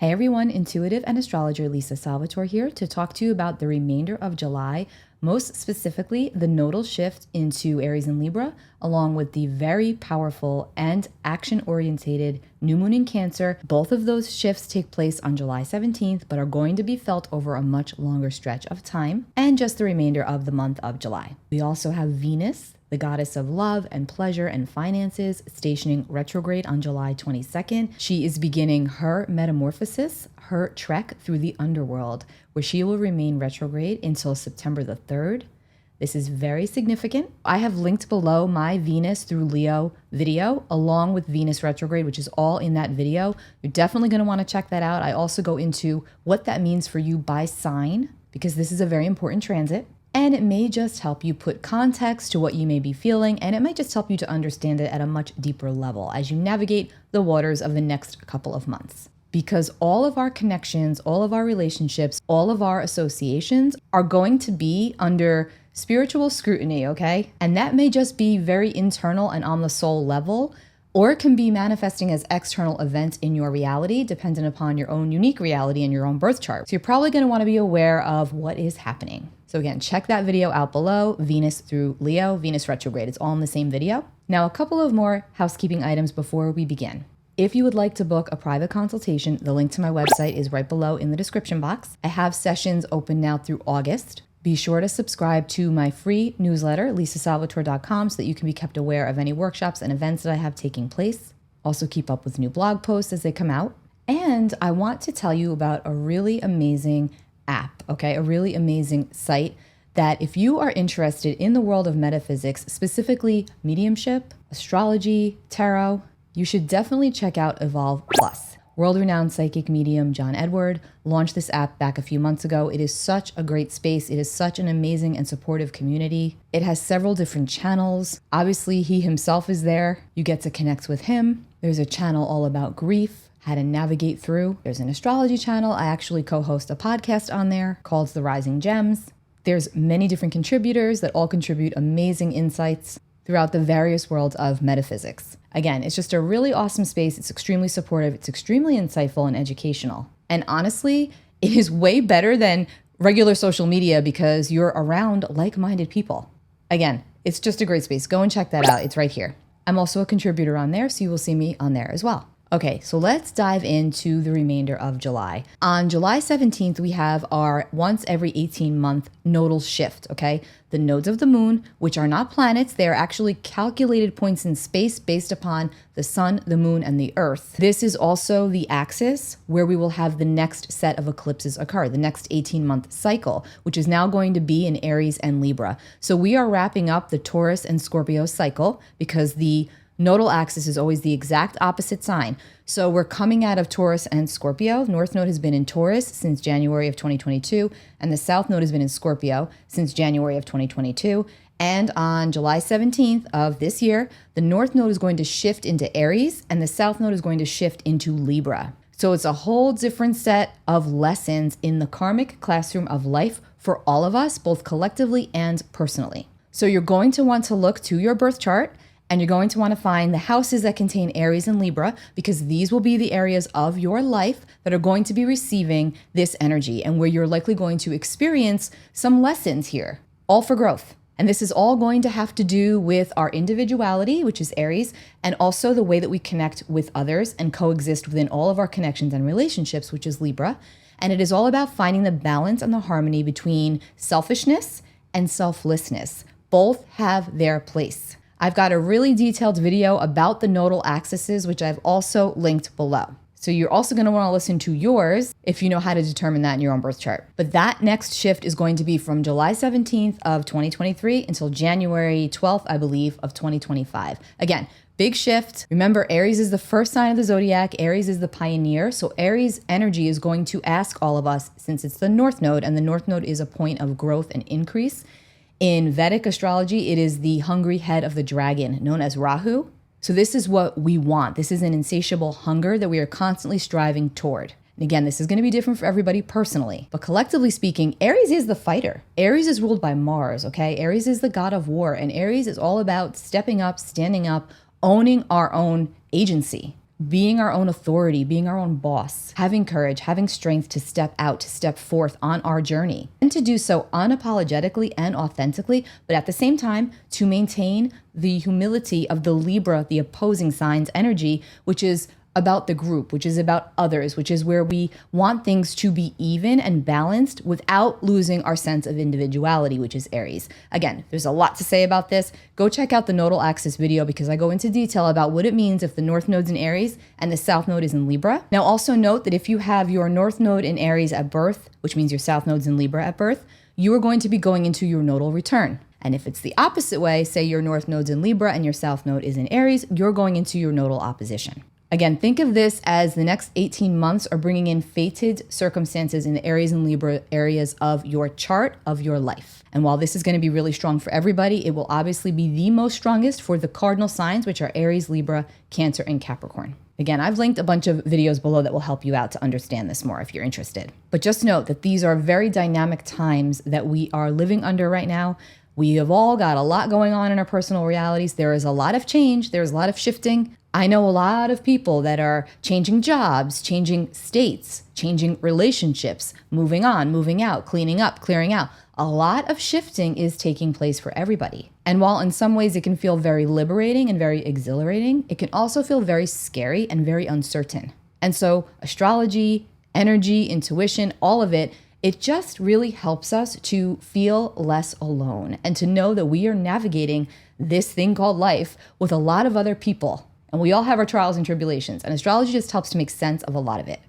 Hey everyone, intuitive and astrologer Lisa Salvatore here to talk to you about the remainder of July, most specifically the nodal shift into Aries and Libra, along with the very powerful and action-orientated new moon in Cancer. Both of those shifts take place on July 17th, but are going to be felt over a much longer stretch of time and just the remainder of the month of July. We also have Venus, the goddess of love and pleasure and finances, stationing retrograde on July 22nd. She is beginning her metamorphosis, her trek through the underworld, where she will remain retrograde until September the 3rd. This is very significant. I have linked below my Venus through Leo video, along with Venus retrograde, which is all in that video. You're definitely going to want to check that out. I also go into what that means for you by sign, because this is a very important transit. And it may just help you put context to what you may be feeling, and it might just help you to understand it at a much deeper level as you navigate the waters of the next couple of months. Because all of our connections, all of our relationships, all of our associations are going to be under spiritual scrutiny, okay? And that may just be very internal and on the soul level, or it can be manifesting as external events in your reality, dependent upon your own unique reality and your own birth chart. So you're probably going to want to be aware of what is happening. So again, check that video out below, Venus through Leo, Venus retrograde. It's all in the same video. Now, a couple of more housekeeping items before we begin. If you would like to book a private consultation, the link to my website is right below in the description box. I have sessions open now through August. Be sure to subscribe to my free newsletter, lisasalvatore.com, so that you can be kept aware of any workshops and events that I have taking place. Also keep up with new blog posts as they come out. And I want to tell you about a really amazing app, okay? A really amazing site that if you are interested in the world of metaphysics, specifically mediumship, astrology, tarot, you should definitely check out Evolve Plus. World-renowned psychic medium John Edward launched this app back a few months ago. It is such a great space. It is such an amazing and supportive community. It has several different channels. Obviously, he himself is there. You get to connect with him. There's a channel all about grief, how to navigate through. There's an astrology channel. I actually co-host a podcast on there called The Rising Gems. There's many different contributors that all contribute amazing insights throughout the various worlds of metaphysics. Again, it's just a really awesome space. It's extremely supportive. It's extremely insightful and educational. And honestly, it is way better than regular social media because you're around like-minded people. Again, it's just a great space. Go and check that out. It's right here. I'm also a contributor on there, so you will see me on there as well. Okay, so let's dive into the remainder of July. On July 17th, we have our once every 18-month nodal shift, okay? The nodes of the moon, which are not planets, they are actually calculated points in space based upon the sun, the moon, and the earth. This is also the axis where we will have the next set of eclipses occur, the next 18-month cycle, which is now going to be in Aries and Libra. So we are wrapping up the Taurus and Scorpio cycle because the nodal axis is always the exact opposite sign. So we're coming out of Taurus and Scorpio. North node has been in Taurus since January of 2022, and the South node has been in Scorpio since January of 2022. And on July 17th of this year, the North node is going to shift into Aries, and the South node is going to shift into Libra. So it's a whole different set of lessons in the karmic classroom of life for all of us, both collectively and personally. So you're going to want to look to your birth chart, and you're going to want to find the houses that contain Aries and Libra, because these will be the areas of your life that are going to be receiving this energy and where you're likely going to experience some lessons here, all for growth. And this is all going to have to do with our individuality, which is Aries, and also the way that we connect with others and coexist within all of our connections and relationships, which is Libra. And it is all about finding the balance and the harmony between selfishness and selflessness. Both have their place. I've got a really detailed video about the nodal axes, which I've also linked below. So you're also going to want to listen to yours if you know how to determine that in your own birth chart. But that next shift is going to be from July 17th of 2023 until January 12th, I believe, of 2025. Again, big shift. Remember, Aries is the first sign of the zodiac. Aries is the pioneer. So Aries energy is going to ask all of us, since it's the North node, and the North node is a point of growth and increase. In Vedic astrology, it is the hungry head of the dragon, known as Rahu. So this is what we want. This is an insatiable hunger that we are constantly striving toward. And again, this is going to be different for everybody personally. But collectively speaking, Aries is the fighter. Aries is ruled by Mars, okay? Aries is the god of war. And Aries is all about stepping up, standing up, owning our own agency. being our own authority, being our own boss, having courage, having strength to step out, to step forth on our journey, and to do so unapologetically and authentically, but at the same time, to maintain the humility of the Libra, the opposing sign's energy, which is about the group, which is about others, which is where we want things to be even and balanced without losing our sense of individuality, which is Aries. Again, there's a lot to say about this. Go check out the nodal axis video because I go into detail about what it means if the north node's in Aries and the south node is in Libra. Now also note that if you have your north node in Aries at birth, which means your south node's in Libra at birth, you are going to be going into your nodal return. And if it's the opposite way, say your north node's in Libra and your south node is in Aries, you're going into your nodal opposition. Again, think of this as the next 18 months are bringing in fated circumstances in the Aries and Libra areas of your chart of your life. And while this is going to be really strong for everybody, it will obviously be the most strongest for the cardinal signs, which are Aries, Libra, Cancer, and Capricorn. Again, I've linked a bunch of videos below that will help you out to understand this more if you're interested. But just note that these are very dynamic times that we are living under right now. We have all got a lot going on in our personal realities. There is a lot of change. There's a lot of shifting. I know a lot of people that are changing jobs, changing states, changing relationships, moving on, moving out, cleaning up, clearing out. A lot of shifting is taking place for everybody. And while in some ways it can feel very liberating and very exhilarating, it can also feel very scary and very uncertain. And so astrology, energy, intuition, all of it, it just really helps us to feel less alone and to know that we are navigating this thing called life with a lot of other people. And we all have our trials and tribulations, and astrology just helps to make sense of a lot of it.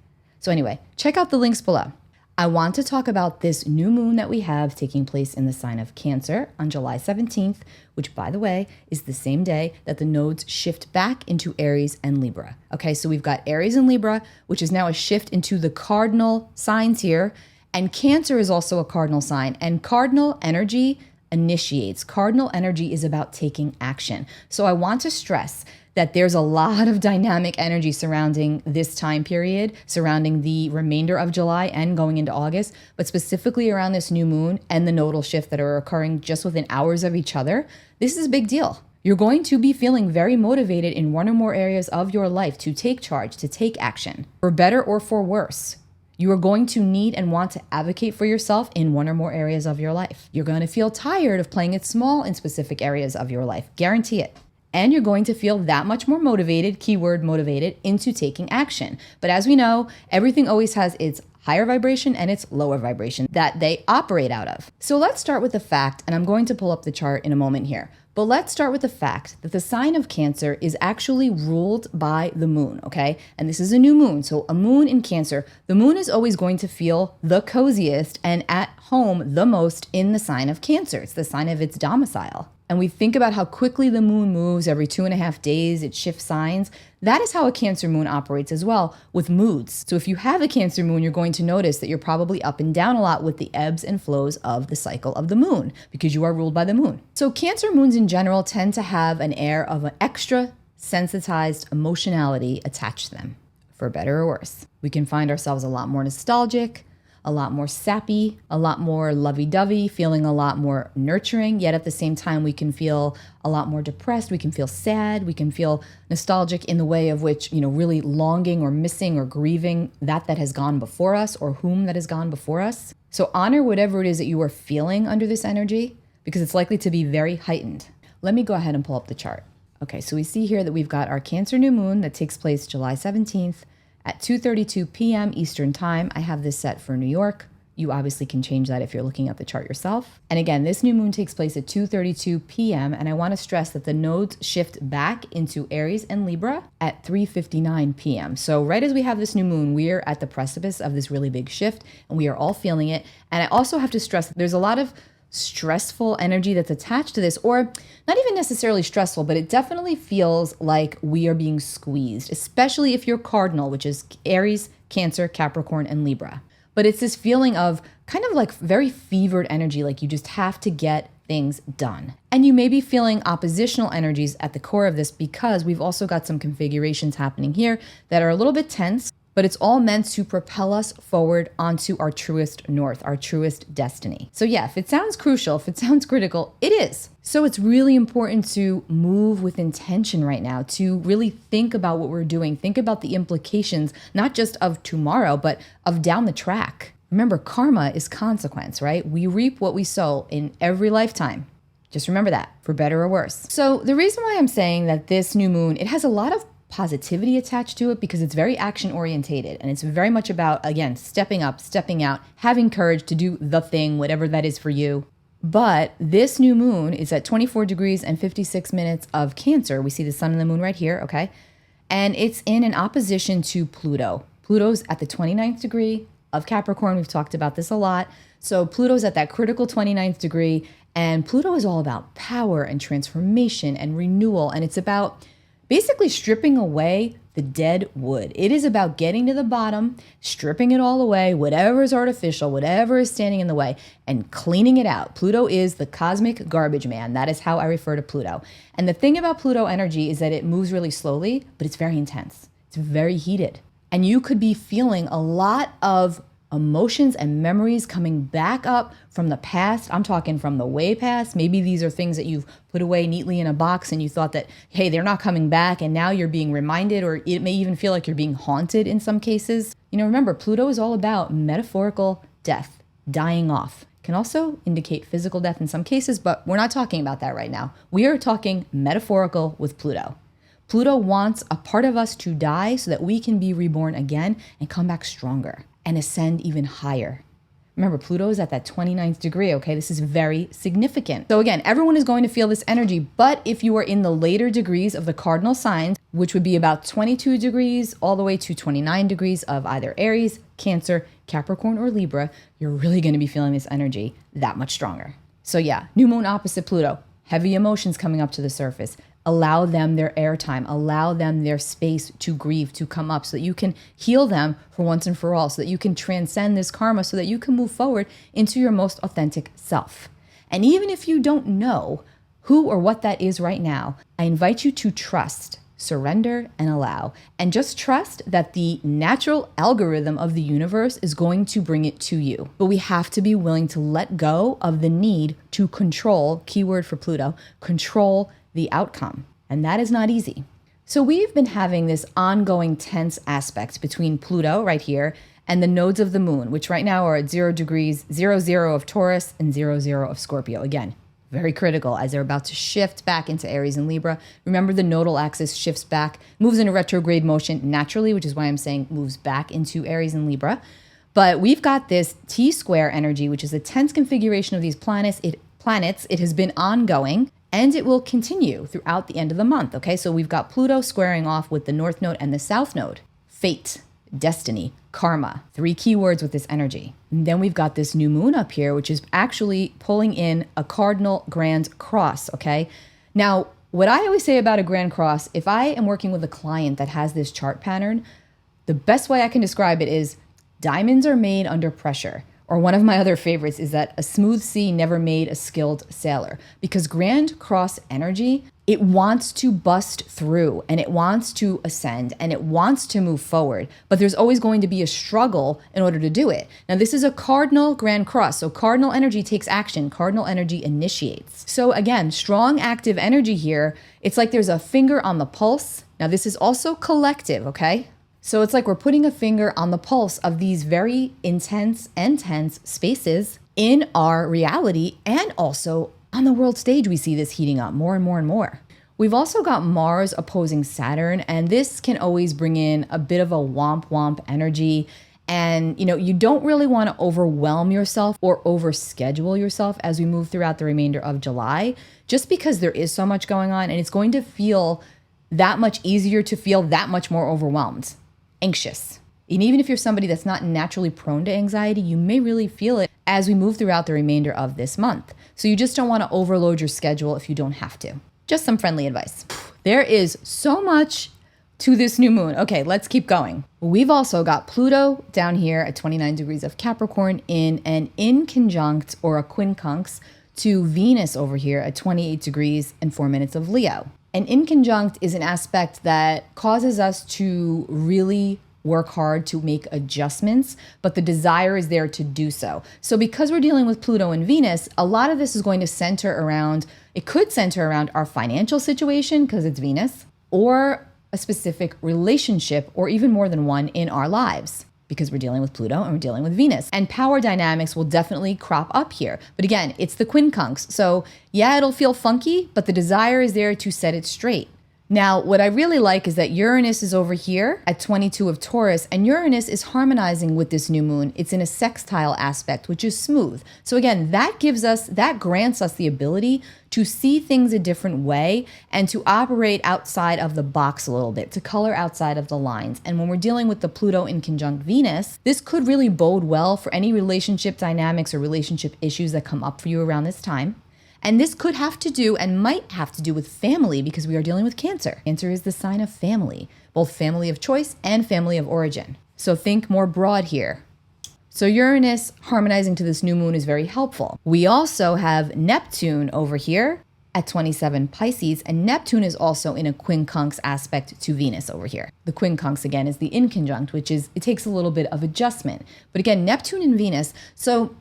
So anyway, check out the links below. I want to talk about this new moon that we have taking place in the sign of Cancer on July 17th, which, by the way, is the same day that the nodes shift back into Aries and Libra. Okay, so we've got Aries and Libra, which is now a shift into the cardinal signs here, and Cancer is also a cardinal sign, and cardinal energy initiates. Cardinal energy is about taking action. So I want to stress that there's a lot of dynamic energy surrounding this time period, surrounding the remainder of July and going into August, but specifically around this new moon and the nodal shift that are occurring just within hours of each other. This is a big deal. You're going to be feeling very motivated in one or more areas of your life to take charge, to take action, for better or for worse. You are going to need and want to advocate for yourself in one or more areas of your life. You're going to feel tired of playing it small in specific areas of your life. Guarantee it. And you're going to feel that much more motivated, keyword motivated, into taking action. But as we know, everything always has its higher vibration and its lower vibration that they operate out of. So let's start with the fact, and I'm going to pull up the chart in a moment here, but let's start with the fact that the sign of Cancer is actually ruled by the moon, okay? And this is a new moon, so a moon in Cancer. The moon is always going to feel the coziest and at home the most in the sign of Cancer. It's the sign of its domicile. And we think about how quickly the moon moves every 2.5 days, it shifts signs. That is how a Cancer moon operates as well, with moods. So if you have a Cancer moon, you're going to notice that you're probably up and down a lot with the ebbs and flows of the cycle of the moon, because you are ruled by the moon. So Cancer moons in general tend to have an air of an extra sensitized emotionality attached to them, for better or worse. We can find ourselves a lot more nostalgic, a lot more sappy, a lot more lovey-dovey, feeling a lot more nurturing, yet at the same time we can feel a lot more depressed, we can feel sad, we can feel nostalgic in the way of which, really longing or missing or grieving that has gone before us or whom that has gone before us. So honor whatever it is that you are feeling under this energy, because it's likely to be very heightened. Let me go ahead and pull up the chart. Okay, so we see here that we've got our Cancer new moon that takes place July 17th, at 2:32 p.m. Eastern Time. I have this set for New York. You obviously can change that if you're looking at the chart yourself. And again, this new moon takes place at 2:32 p.m. And I want to stress that the nodes shift back into Aries and Libra at 3:59 p.m. So right as we have this new moon, we are at the precipice of this really big shift and we are all feeling it. And I also have to stress that there's a lot of stressful energy that's attached to this, or not even necessarily stressful, but it definitely feels like we are being squeezed, especially if you're cardinal, which is Aries, Cancer, Capricorn, and Libra. But it's this feeling of kind of like very fevered energy, like you just have to get things done. And you may be feeling oppositional energies at the core of this because we've also got some configurations happening here that are a little bit tense. but it's all meant to propel us forward onto our truest north, our truest destiny. So yeah, if it sounds crucial, if it sounds critical, it is. So it's really important to move with intention right now, to really think about what we're doing, think about the implications, not just of tomorrow, but of down the track. Remember, karma is consequence, right? We reap what we sow in every lifetime. Just remember that, for better or worse. So the reason why I'm saying that this new moon, it has a lot of positivity attached to it because it's very action orientated and it's very much about, again, stepping up, stepping out, having courage to do the thing, whatever that is for you. But this new moon is at 24 degrees and 56 minutes of Cancer. We see the sun and the moon right here, okay? And it's in an opposition to Pluto. Pluto's at the 29th degree of Capricorn. We've talked about this a lot. So Pluto's at that critical 29th degree, and Pluto is all about power and transformation and renewal, and it's about basically stripping away the dead wood. It is about getting to the bottom, stripping it all away, whatever is artificial, whatever is standing in the way, and cleaning it out. Pluto is the cosmic garbage man. That is how I refer to Pluto. And the thing about Pluto energy is that it moves really slowly, but it's very intense. It's very heated. And you could be feeling a lot of emotions and memories coming back up from the past. I'm talking from the way past. Maybe these are things that you've put away neatly in a box and you thought that, hey, they're not coming back. And now you're being reminded, or it may even feel like you're being haunted in some cases. You know, remember, Pluto is all about metaphorical death, dying off. It can also indicate physical death in some cases, but we're not talking about that right now. We are talking metaphorical with Pluto. Pluto wants a part of us to die so that we can be reborn again and come back stronger and ascend even higher. Remember, Pluto is at that 29th degree, okay? This is very significant. So again, everyone is going to feel this energy, but if you are in the later degrees of the cardinal signs, which would be about 22 degrees all the way to 29 degrees of either Aries, Cancer, Capricorn, or Libra, you're really going to be feeling this energy that much stronger. So yeah, new moon opposite Pluto, heavy emotions coming up to the surface. Allow them their airtime, allow them their space to grieve, to come up so that you can heal them for once and for all, so that you can transcend this karma, so that you can move forward into your most authentic self. And even if you don't know who or what that is right now, I invite you to trust, surrender, and allow. And just trust that the natural algorithm of the universe is going to bring it to you. But we have to be willing to let go of the need to control, keyword for Pluto, control the outcome. And that is not easy. So we've been having this ongoing tense aspect between Pluto right here and the nodes of the moon, which right now are at 0 degrees, 0 of Taurus and 0 of Scorpio. Again, very critical as they're about to shift back into Aries and Libra. Remember, the nodal axis shifts back, moves into retrograde motion naturally, which is why I'm saying moves back into Aries and Libra. But we've got this T-square energy, which is a tense configuration of these planets. It has been ongoing, and it will continue throughout the end of the month, okay? So we've got Pluto squaring off with the North Node and the South Node. Fate, destiny, karma, 3 keywords with this energy. And then we've got this new moon up here, which is actually pulling in a cardinal grand cross, okay? Now, what I always say about a grand cross, if I am working with a client that has this chart pattern, the best way I can describe it is diamonds are made under pressure. Or one of my other favorites is that a smooth sea never made a skilled sailor, because Grand Cross energy, it wants to bust through and it wants to ascend and it wants to move forward, but there's always going to be a struggle in order to do it. Now, this is a cardinal Grand Cross, so cardinal energy takes action, cardinal energy initiates. So again, strong active energy here. It's like there's a finger on the pulse. Now, this is also collective, okay? So it's like we're putting a finger on the pulse of these very intense and tense spaces in our reality, and also on the world stage, we see this heating up more and more and more. We've also got Mars opposing Saturn, and this can always bring in a bit of a womp energy. And, you know, you don't really want to overwhelm yourself or overschedule yourself as we move throughout the remainder of July, just because there is so much going on, and it's going to feel that much easier to feel that much more overwhelmed. Anxious. And even if you're somebody that's not naturally prone to anxiety, you may really feel it as we move throughout the remainder of this month. So you just don't want to overload your schedule if you don't have to. Just some friendly advice. There is so much to this new moon. Okay, let's keep going. We've also got Pluto down here at 29 degrees of Capricorn in an inconjunct or a quincunx to Venus over here at 28 degrees and 4 minutes of Leo. An inconjunct is an aspect that causes us to really work hard to make adjustments, but the desire is there to do so. So because we're dealing with Pluto and Venus, a lot of this is going to center around, it could center around our financial situation because it's Venus, or a specific relationship, or even more than one in our lives, because we're dealing with Pluto and we're dealing with Venus. And power dynamics will definitely crop up here. But again, it's the quincunx. So yeah, it'll feel funky, but the desire is there to set it straight. Now, what I really like is that Uranus is over here at 22 of Taurus, and Uranus is harmonizing with this new moon. It's in a sextile aspect, which is smooth. So again, that grants us the ability to see things a different way and to operate outside of the box a little bit, to color outside of the lines. And when we're dealing with the Pluto in conjunct Venus, this could really bode well for any relationship dynamics or relationship issues that come up for you around this time. And this could have to do and might have to do with family, because we are dealing with Cancer. Cancer is the sign of family, both family of choice and family of origin. So think more broad here. So Uranus harmonizing to this new moon is very helpful. We also have Neptune over here at 27 Pisces, and Neptune is also in a quincunx aspect to Venus over here. The quincunx, again, is the inconjunct, which is, it takes a little bit of adjustment. But again, Neptune and Venus, so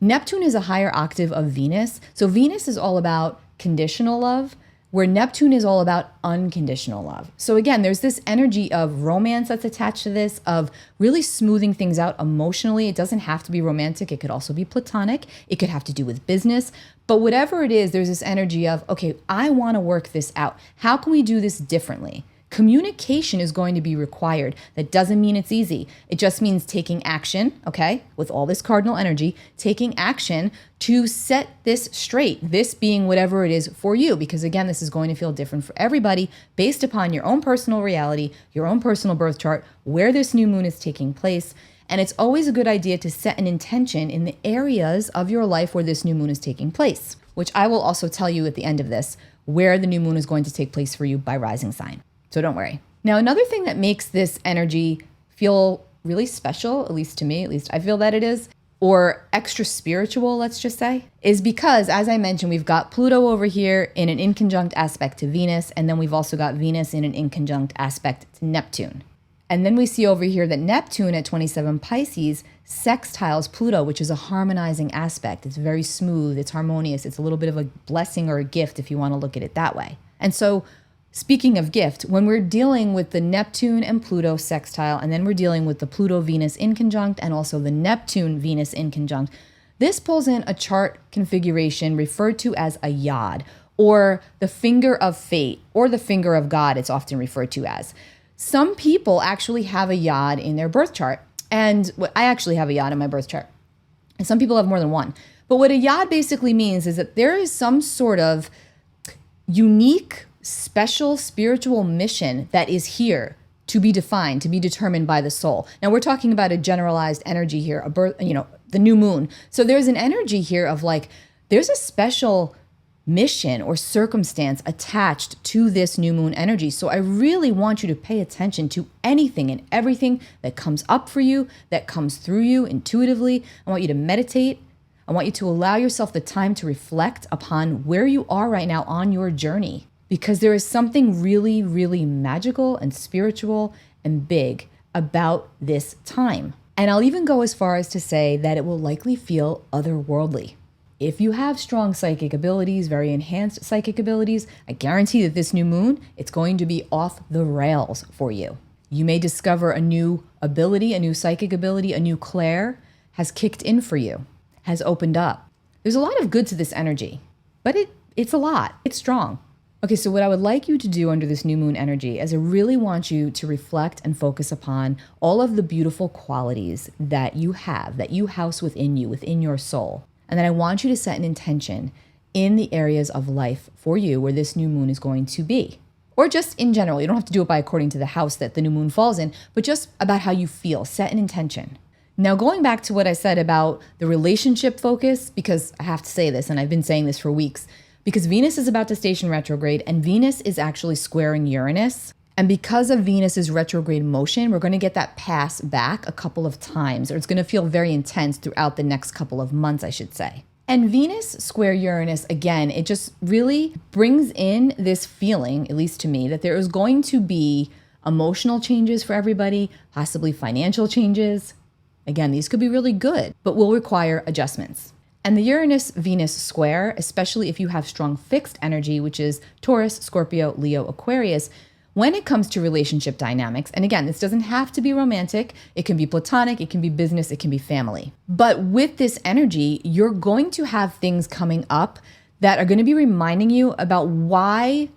Neptune is a higher octave of Venus. So Venus is all about conditional love, where Neptune is all about unconditional love. So again, there's this energy of romance that's attached to this, of really smoothing things out emotionally. It doesn't have to be romantic. It could also be platonic. It could have to do with business. But whatever it is, there's this energy of, okay, I want to work this out. How can we do this differently? Communication is going to be required. That doesn't mean it's easy. It just means taking action, okay, with all this cardinal energy, taking action to set this straight, this being whatever it is for you, because again, this is going to feel different for everybody based upon your own personal reality, your own personal birth chart, where this new moon is taking place. And it's always a good idea to set an intention in the areas of your life where this new moon is taking place, which I will also tell you at the end of this, where the new moon is going to take place for you by rising sign. So don't worry. Now, another thing that makes this energy feel really special, at least to me, at least I feel that it is, or extra spiritual, let's just say, is because, as I mentioned, we've got Pluto over here in an inconjunct aspect to Venus, and then we've also got Venus in an inconjunct aspect to Neptune. And then we see over here that Neptune at 27 Pisces sextiles Pluto, which is a harmonizing aspect. It's very smooth, it's harmonious, it's a little bit of a blessing or a gift if you want to look at it that way. And so, speaking of gift, when we're dealing with the Neptune and Pluto sextile, and then we're dealing with the Pluto-Venus inconjunct and also the Neptune-Venus inconjunct, this pulls in a chart configuration referred to as a yod, or the finger of fate, or the finger of God, it's often referred to as. Some people actually have a yod in their birth chart, and I actually have a yod in my birth chart, and some people have more than one. But what a yod basically means is that there is some sort of unique, special spiritual mission that is here to be defined, to be determined by the soul. Now we're talking about a generalized energy here, a birth, the new moon. So there's an energy here of like, there's a special mission or circumstance attached to this new moon energy. So I really want you to pay attention to anything and everything that comes up for you, that comes through you intuitively. I want you to meditate. I want you to allow yourself the time to reflect upon where you are right now on your journey. Because there is something really, really magical and spiritual and big about this time. And I'll even go as far as to say that it will likely feel otherworldly. If you have strong psychic abilities, very enhanced psychic abilities, I guarantee that this new moon, it's going to be off the rails for you. You may discover a new ability, a new psychic ability, a new clair has kicked in for you, has opened up. There's a lot of good to this energy, but it's a lot. It's strong. Okay, so what I would like you to do under this new moon energy is I really want you to reflect and focus upon all of the beautiful qualities that you have, that you house within you, within your soul. And then I want you to set an intention in the areas of life for you where this new moon is going to be. Or just in general, you don't have to do it by according to the house that the new moon falls in, but just about how you feel, set an intention. Now, going back to what I said about the relationship focus, because I have to say this, and I've been saying this for weeks, because Venus is about to station retrograde and Venus is actually squaring Uranus. And because of Venus's retrograde motion, we're going to get that pass back a couple of times, or it's going to feel very intense throughout the next couple of months, I should say. And Venus square Uranus, again, it just really brings in this feeling, at least to me, that there is going to be emotional changes for everybody, possibly financial changes. Again, these could be really good, but will require adjustments. And the Uranus-Venus square, especially if you have strong fixed energy, which is Taurus, Scorpio, Leo, Aquarius, when it comes to relationship dynamics, and again, this doesn't have to be romantic, it can be platonic, it can be business, it can be family. But with this energy, you're going to have things coming up that are going to be reminding you about why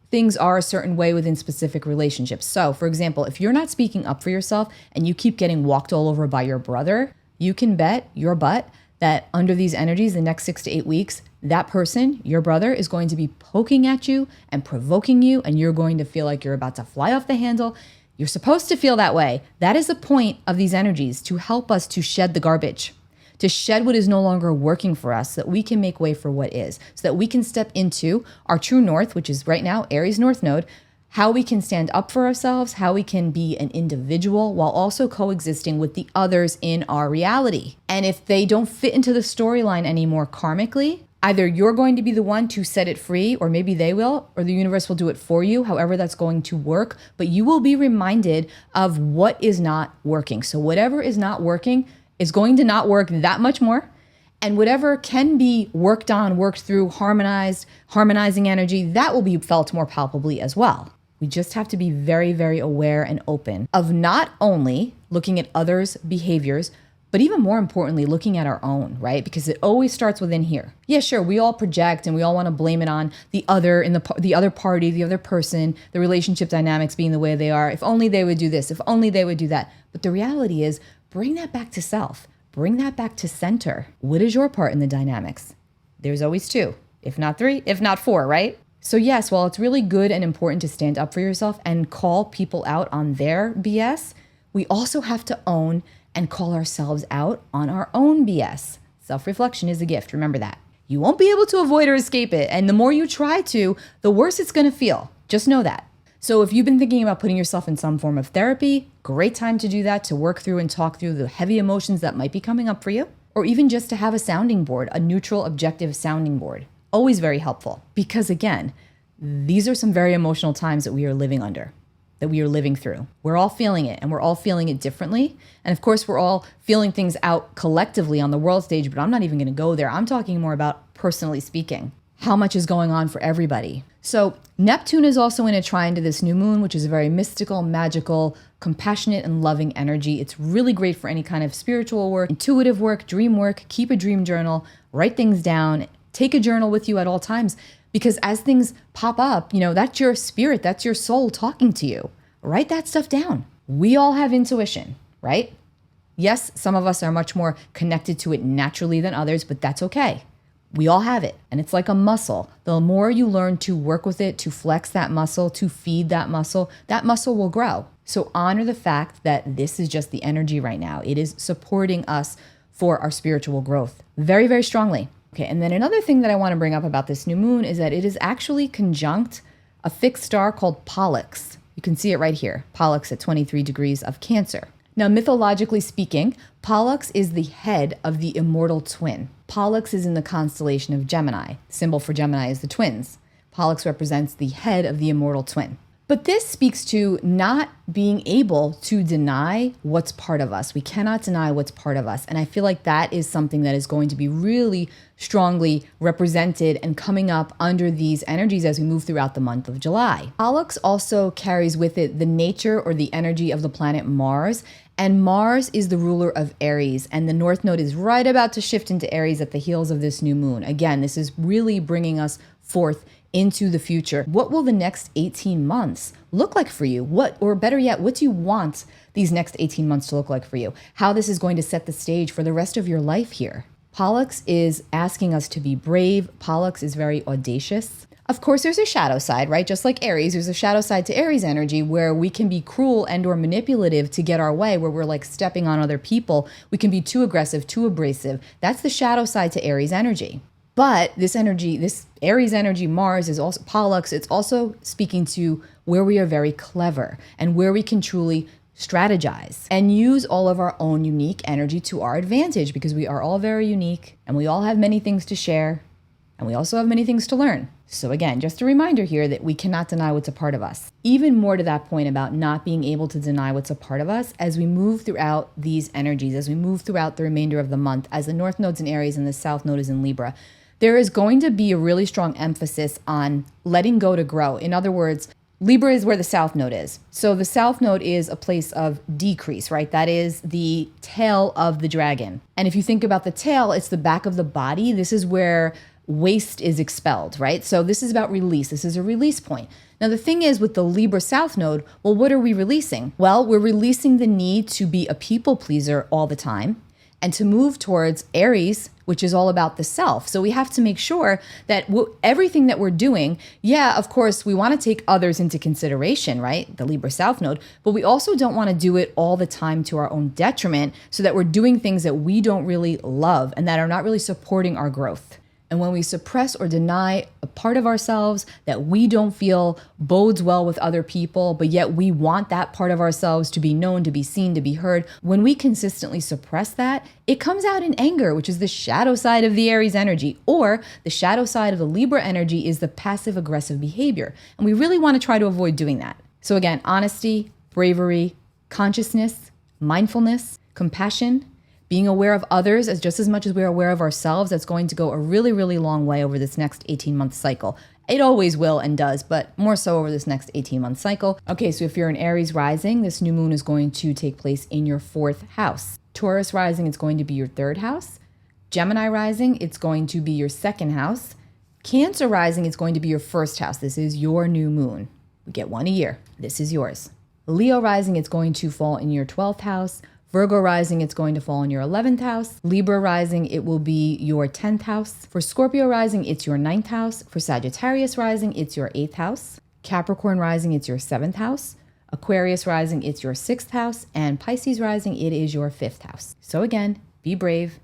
things are a certain way within specific relationships. So, for example, if you're not speaking up for yourself and you keep getting walked all over by your brother, you can bet your butt that under these energies, the next 6 to 8 weeks, that person, your brother, is going to be poking at you and provoking you, and you're going to feel like you're about to fly off the handle. You're supposed to feel that way. That is the point of these energies, to help us to shed the garbage, to shed what is no longer working for us so that we can make way for what is, so that we can step into our true north, which is right now Aries North Node, how we can stand up for ourselves, how we can be an individual while also coexisting with the others in our reality. And if they don't fit into the storyline anymore karmically, either you're going to be the one to set it free, or maybe they will, or the universe will do it for you, however that's going to work. But you will be reminded of what is not working. So whatever is not working is going to not work that much more. And whatever can be worked on, worked through, harmonizing energy, that will be felt more palpably as well. We just have to be very, very aware and open of not only looking at others' behaviors, but even more importantly, looking at our own, right? Because it always starts within here. Yeah, sure, we all project and we all want to blame it on the other, in the other party, the other person, the relationship dynamics being the way they are. If only they would do this, if only they would do that. But the reality is, bring that back to self. Bring that back to center. What is your part in the dynamics? There's always 2, if not 3, if not 4, right? So yes, while it's really good and important to stand up for yourself and call people out on their BS, we also have to own and call ourselves out on our own BS. Self-reflection is a gift, remember that. You won't be able to avoid or escape it, and the more you try to, the worse it's gonna feel. Just know that. So if you've been thinking about putting yourself in some form of therapy, great time to do that, to work through and talk through the heavy emotions that might be coming up for you, or even just to have a sounding board, a neutral, objective sounding board. Always very helpful, because again, these are some very emotional times that we are living under, that we are living through. We're all feeling it, and we're all feeling it differently. And of course, we're all feeling things out collectively on the world stage, but I'm not even going to go there. I'm talking more about personally speaking, how much is going on for everybody. So Neptune is also in a trine to this new moon, which is a very mystical, magical, compassionate, and loving energy. It's really great for any kind of spiritual work, intuitive work, dream work. Keep a dream journal, write things down, take a journal with you at all times, because as things pop up, that's your spirit, that's your soul talking to you. Write that stuff down. We all have intuition, right? Yes, some of us are much more connected to it naturally than others, but that's okay. We all have it, and it's like a muscle. The more you learn to work with it, to flex that muscle, to feed that muscle will grow. So honor the fact that this is just the energy right now. It is supporting us for our spiritual growth very, very strongly. Okay, and then another thing that I want to bring up about this new moon is that it is actually conjunct a fixed star called Pollux. You can see it right here, Pollux at 23 degrees of Cancer. Now, mythologically speaking, Pollux is the head of the immortal twin. Pollux is in the constellation of Gemini. The symbol for Gemini is the twins. Pollux represents the head of the immortal twin. But this speaks to not being able to deny what's part of us. We cannot deny what's part of us. And I feel like that is something that is going to be really strongly represented and coming up under these energies as we move throughout the month of July. Pollux also carries with it the nature or the energy of the planet Mars. And Mars is the ruler of Aries. And the North Node is right about to shift into Aries at the heels of this new moon. Again, this is really bringing us forth into the future. What will the next 18 months look like for you? Or better yet, what do you want these next 18 months to look like for you? How this is going to set the stage for the rest of your life here. Pollux is asking us to be brave. Pollux is very audacious. Of course, there's a shadow side, right? Just like Aries, there's a shadow side to Aries energy where we can be cruel and or manipulative to get our way, where we're like stepping on other people. We can be too aggressive, too abrasive. That's the shadow side to Aries energy. But this energy, this Aries energy, Mars is also Pollux. It's also speaking to where we are very clever and where we can truly strategize and use all of our own unique energy to our advantage, because we are all very unique and we all have many things to share and we also have many things to learn. So again, just a reminder here that we cannot deny what's a part of us. Even more to that point about not being able to deny what's a part of us as we move throughout these energies, as we move throughout the remainder of the month, as the North Node's in Aries and the South Node is in Libra, there is going to be a really strong emphasis on letting go to grow. In other words, Libra is where the South Node is. So the South Node is a place of decrease, right? That is the tail of the dragon. And if you think about the tail, it's the back of the body. This is where waste is expelled, right? So this is about release. This is a release point. Now, the thing is with the Libra South Node, well, what are we releasing? Well, we're releasing the need to be a people pleaser all the time and to move towards Aries, which is all about the self. So we have to make sure that everything that we're doing, yeah, of course, we want to take others into consideration, right? The Libra South Node, but we also don't want to do it all the time to our own detriment so that we're doing things that we don't really love and that are not really supporting our growth. And when we suppress or deny a part of ourselves that we don't feel bodes well with other people, but yet we want that part of ourselves to be known, to be seen, to be heard, when we consistently suppress that, it comes out in anger, which is the shadow side of the Aries energy, or the shadow side of the Libra energy is the passive aggressive behavior. And we really want to try to avoid doing that. So again, honesty, bravery, consciousness, mindfulness, compassion, being aware of others as just as much as we're aware of ourselves, that's going to go a really, really long way over this next 18-month cycle. It always will and does, but more so over this next 18-month cycle. Okay, so if you're an Aries rising, this new moon is going to take place in your 4th house. Taurus rising, it's going to be your 3rd house. Gemini rising, it's going to be your 2nd house. Cancer rising, it's going to be your 1st house. This is your new moon. We get one a year. This is yours. Leo rising, it's going to fall in your 12th house. Virgo rising, it's going to fall in your 11th house. Libra rising, it will be your 10th house. For Scorpio rising, it's your 9th house. For Sagittarius rising, it's your 8th house. Capricorn rising, it's your 7th house. Aquarius rising, it's your 6th house. And Pisces rising, it is your 5th house. So again, be brave,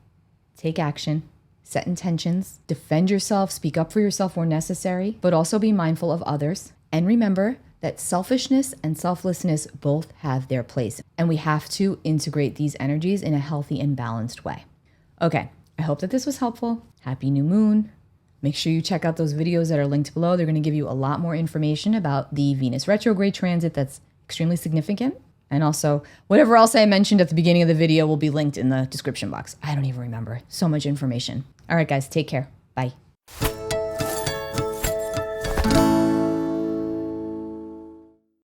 take action, set intentions, defend yourself, speak up for yourself where necessary, but also be mindful of others. And remember that selfishness and selflessness both have their place, and we have to integrate these energies in a healthy and balanced way. Okay, I hope that this was helpful. Happy new moon. Make sure you check out those videos that are linked below. They're going to give you a lot more information about the Venus retrograde transit that's extremely significant. And also, whatever else I mentioned at the beginning of the video will be linked in the description box. I don't even remember. So much information. All right, guys, take care. Bye.